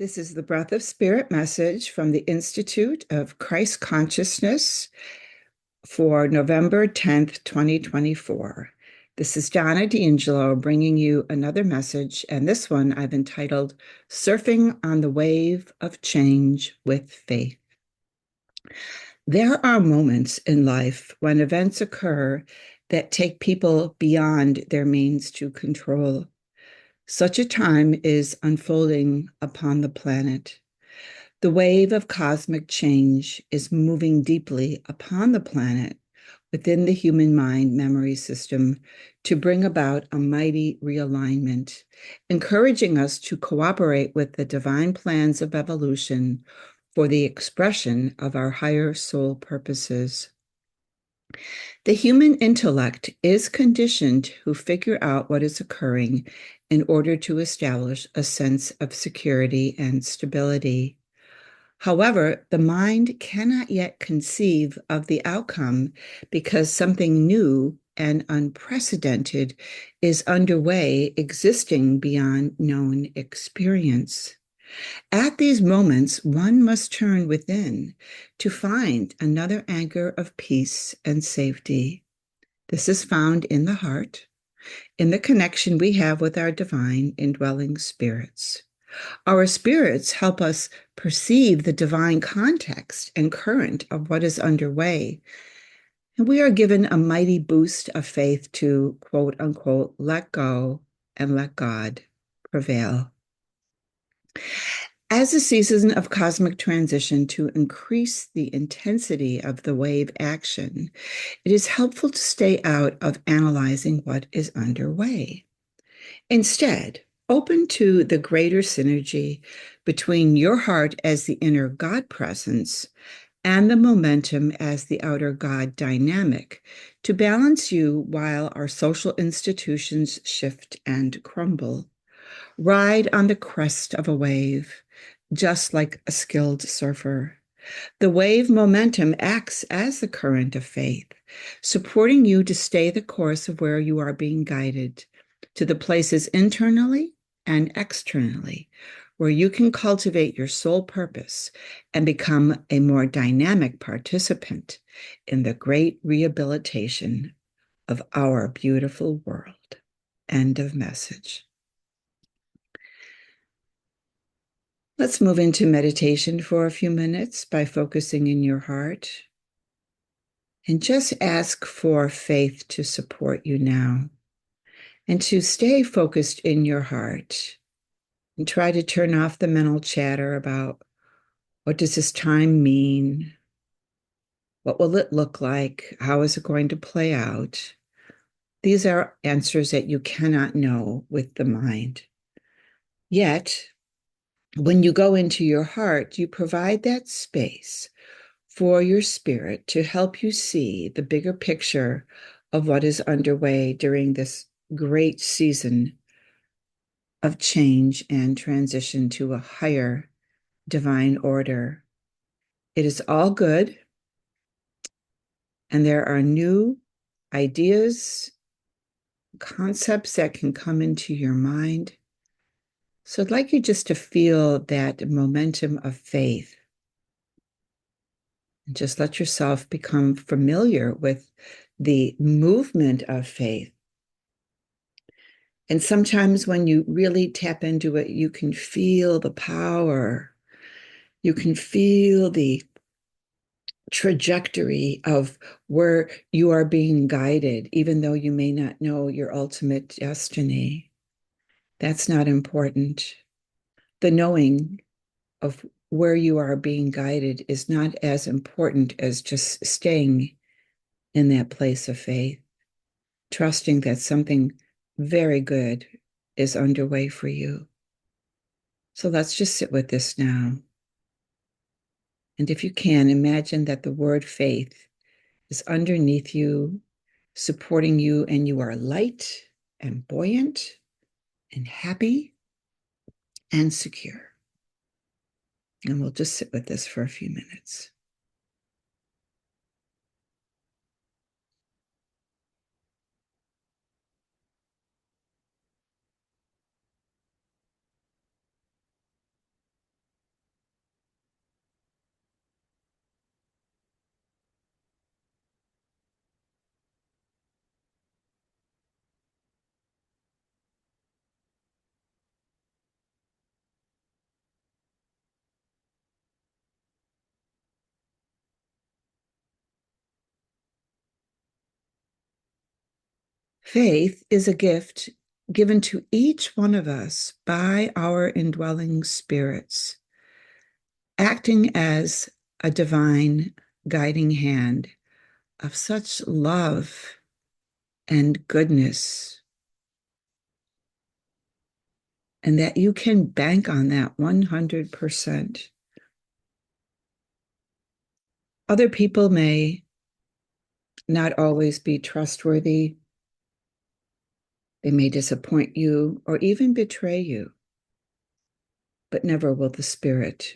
This is the Breath of Spirit message from the Institute of Christ Consciousness for November 10th, 2024. This is Donna D'Angelo bringing you another message, and this one I've entitled Surfing on the Wave of Change with Faith. There are moments in life when events occur that take people beyond their means to control. Such a time is unfolding upon the planet. The wave of cosmic change is moving deeply upon the planet within the human mind memory system to bring about a mighty realignment, encouraging us to cooperate with the divine plans of evolution for the expression of our higher soul purposes. The human intellect is conditioned to figure out what is occurring in order to establish a sense of security and stability. However, the mind cannot yet conceive of the outcome because something new and unprecedented is underway, existing beyond known experience. At these moments, one must turn within to find another anchor of peace and safety. This is found in the heart, in the connection we have with our divine indwelling spirits. Our spirits help us perceive the divine context and current of what is underway. And we are given a mighty boost of faith to, quote unquote, let go and let God prevail. As a season of cosmic transition to increase the intensity of the wave action, it is helpful to stay out of analyzing what is underway. Instead, open to the greater synergy between your heart as the inner God presence and the momentum as the outer God dynamic to balance you while our social institutions shift and crumble. Ride on the crest of a wave, just like a skilled surfer. The wave momentum acts as the current of faith, supporting you to stay the course of where you are being guided, to the places internally and externally where you can cultivate your soul purpose and become a more dynamic participant in the great rehabilitation of our beautiful world. End of message. Let's move into meditation for a few minutes by focusing in your heart. And just ask for faith to support you now. And to stay focused in your heart. And try to turn off the mental chatter about what does this time mean? What will it look like? How is it going to play out? These are answers that you cannot know with the mind. Yet, when you go into your heart, you provide that space for your spirit to help you see the bigger picture of what is underway during this great season of change and transition to a higher divine order. It is all good, and there are new ideas, concepts that can come into your mind. So I'd like you just to feel that momentum of faith. And just let yourself become familiar with the movement of faith. And sometimes when you really tap into it, you can feel the power. You can feel the trajectory of where you are being guided, even though you may not know your ultimate destiny. That's not important. The knowing of where you are being guided is not as important as just staying in that place of faith, trusting that something very good is underway for you. So let's just sit with this now. And if you can, imagine that the word faith is underneath you, supporting you, and you are light and buoyant and happy and secure. And we'll just sit with this for a few minutes. Faith is a gift given to each one of us by our indwelling spirits, acting as a divine guiding hand of such love and goodness, and that you can bank on that 100%. Other people may not always be trustworthy. They may disappoint you or even betray you, but never will the Spirit.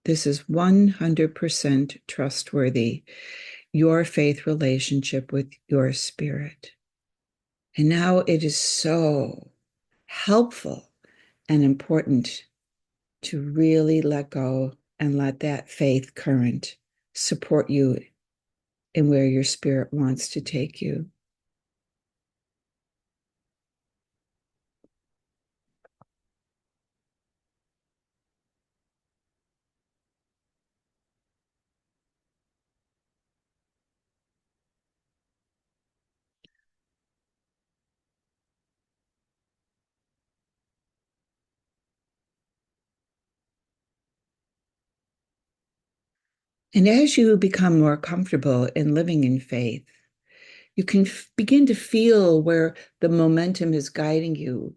This is 100% trustworthy, your faith relationship with your Spirit. And now it is so helpful and important to really let go and let that faith current support you in where your spirit wants to take you. And as you become more comfortable in living in faith, you can begin to feel where the momentum is guiding you.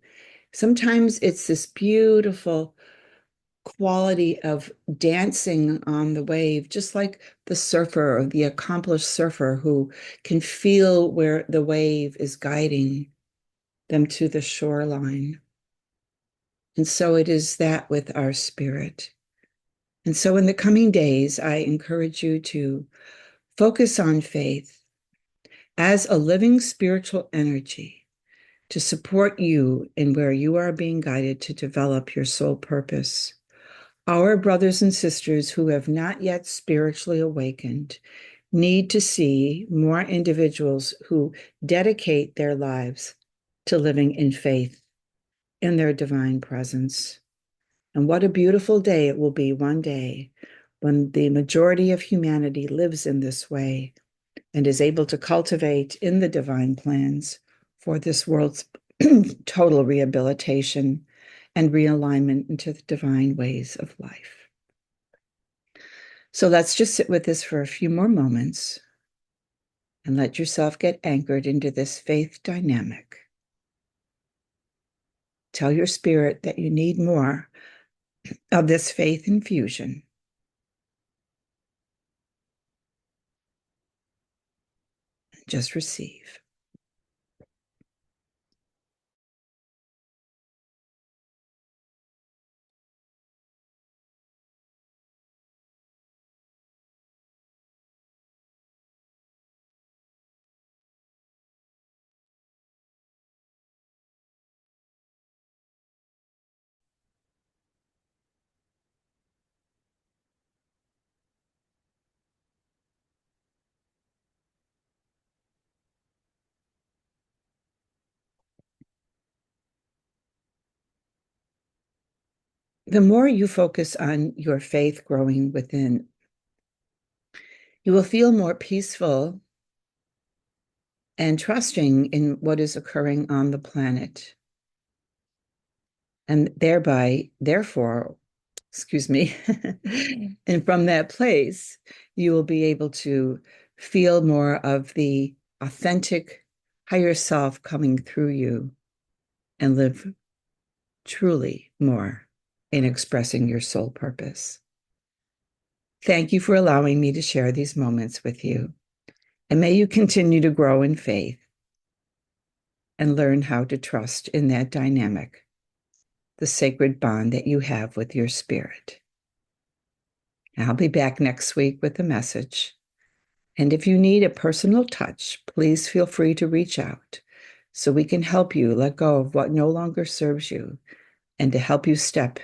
Sometimes it's this beautiful quality of dancing on the wave, just like the surfer or the accomplished surfer who can feel where the wave is guiding them to the shoreline. And so it is that with our spirit. And so in the coming days, I encourage you to focus on faith as a living spiritual energy to support you in where you are being guided to develop your soul purpose. Our brothers and sisters who have not yet spiritually awakened need to see more individuals who dedicate their lives to living in faith in their divine presence. And what a beautiful day it will be one day when the majority of humanity lives in this way and is able to cultivate in the divine plans for this world's total rehabilitation and realignment into the divine ways of life. So let's just sit with this for a few more moments and let yourself get anchored into this faith dynamic. Tell your spirit that you need more of this faith infusion. Just receive. The more you focus on your faith growing within, you will feel more peaceful and trusting in what is occurring on the planet. And therefore, excuse me, and from that place, you will be able to feel more of the authentic higher self coming through you and live truly more in expressing your soul purpose. Thank you for allowing me to share these moments with you. And may you continue to grow in faith and learn how to trust in that dynamic, the sacred bond that you have with your spirit. I'll be back next week with a message. And if you need a personal touch, please feel free to reach out so we can help you let go of what no longer serves you and to help you step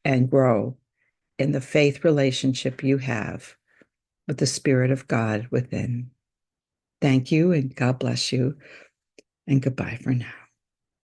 and grow in the faith relationship you have with the Spirit of God within. Thank you, and God bless you, and goodbye for now.